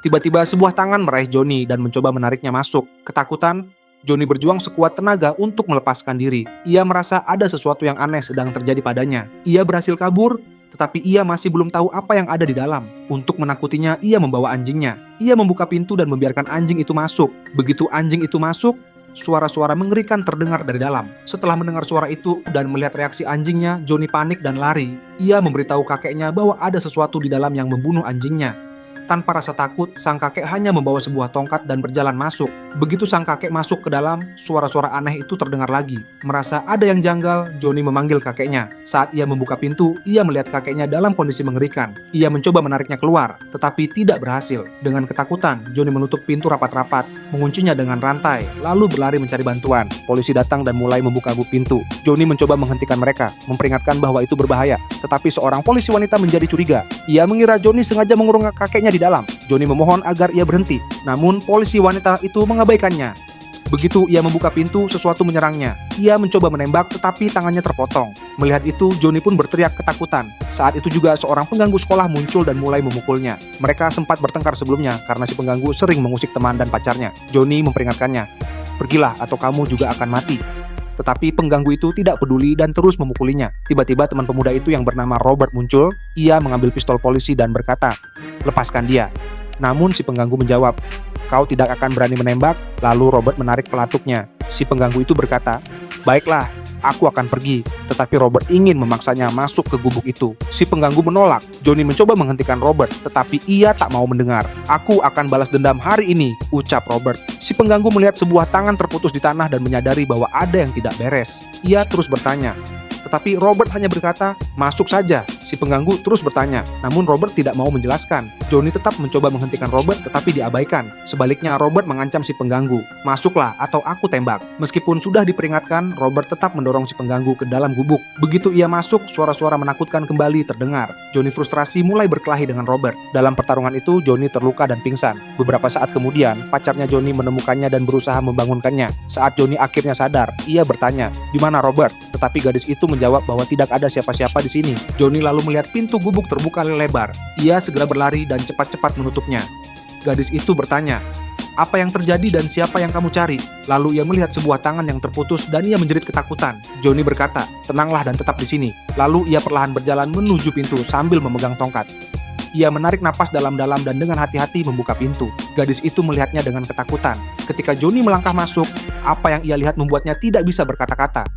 Tiba-tiba sebuah tangan meraih Johnny dan mencoba menariknya masuk. Ketakutan, Johnny berjuang sekuat tenaga untuk melepaskan diri. Ia merasa ada sesuatu yang aneh sedang terjadi padanya. Ia berhasil kabur, tetapi ia masih belum tahu apa yang ada di dalam. Untuk menakutinya, ia membawa anjingnya. Ia membuka pintu dan membiarkan anjing itu masuk. Begitu anjing itu masuk, suara-suara mengerikan terdengar dari dalam. Setelah mendengar suara itu dan melihat reaksi anjingnya, Johnny panik dan lari. Ia memberitahu kakeknya bahwa ada sesuatu di dalam yang membunuh anjingnya. Tanpa rasa takut, sang kakek hanya membawa sebuah tongkat dan berjalan masuk. Begitu sang kakek masuk ke dalam, suara-suara aneh itu terdengar lagi. Merasa ada yang janggal, Johnny memanggil kakeknya. Saat ia membuka pintu, ia melihat kakeknya dalam kondisi mengerikan. Ia mencoba menariknya keluar, tetapi tidak berhasil. Dengan ketakutan, Johnny menutup pintu rapat-rapat, menguncinya dengan rantai, lalu berlari mencari bantuan. Polisi datang dan mulai membuka pintu. Johnny mencoba menghentikan mereka, memperingatkan bahwa itu berbahaya. Tetapi seorang polisi wanita menjadi curiga. Ia mengira Johnny sengaja mengurung kakeknya di dalam. Johnny memohon agar ia berhenti, namun polisi wanita itu mengabaikannya. Begitu ia membuka pintu, sesuatu menyerangnya. Ia mencoba menembak, tetapi tangannya terpotong. Melihat itu, Johnny pun berteriak ketakutan. Saat itu juga seorang pengganggu sekolah muncul dan mulai memukulnya. Mereka sempat bertengkar sebelumnya karena si pengganggu sering mengusik teman dan pacarnya. Johnny memperingatkannya, "Pergilah atau kamu juga akan mati." Tetapi pengganggu itu tidak peduli dan terus memukulinya. Tiba-tiba teman pemuda itu yang bernama Robert muncul. Ia mengambil pistol polisi dan berkata, "Lepaskan dia." Namun si pengganggu menjawab, "Kau tidak akan berani menembak." Lalu Robert menarik pelatuknya. Si pengganggu itu berkata, "Baiklah, aku akan pergi." Tetapi Robert ingin memaksanya masuk ke gubuk itu. Si pengganggu menolak. Johnny mencoba menghentikan Robert, tetapi ia tak mau mendengar. "Aku akan balas dendam hari ini," ucap Robert. Si pengganggu melihat sebuah tangan terputus di tanah dan menyadari bahwa ada yang tidak beres. Ia terus bertanya, tetapi Robert hanya berkata, "Masuk saja." Si pengganggu terus bertanya, namun Robert tidak mau menjelaskan. Johnny tetap mencoba menghentikan Robert, tetapi diabaikan. Sebaliknya, Robert mengancam si pengganggu, "Masuklah atau aku tembak." Meskipun sudah diperingatkan, Robert tetap mendorong si pengganggu ke dalam gubuk. Begitu ia masuk, suara-suara menakutkan kembali terdengar. Johnny frustrasi mulai berkelahi dengan Robert. Dalam pertarungan itu, Johnny terluka dan pingsan. Beberapa saat kemudian, pacarnya Johnny menemukannya dan berusaha membangunkannya. Saat Johnny akhirnya sadar, ia bertanya, "Di mana Robert?" Tetapi gadis itu menjawab bahwa tidak ada siapa-siapa di sini. Johnny lalu melihat pintu gubuk terbuka lebar. Ia segera berlari dan cepat-cepat menutupnya. Gadis itu bertanya, "Apa yang terjadi dan siapa yang kamu cari?" Lalu ia melihat sebuah tangan yang terputus dan ia menjerit ketakutan. Johnny berkata, "Tenanglah dan tetap di sini." Lalu ia perlahan berjalan menuju pintu sambil memegang tongkat. Ia menarik napas dalam-dalam dan dengan hati-hati membuka pintu. Gadis itu melihatnya dengan ketakutan. Ketika Johnny melangkah masuk, apa yang ia lihat membuatnya tidak bisa berkata-kata.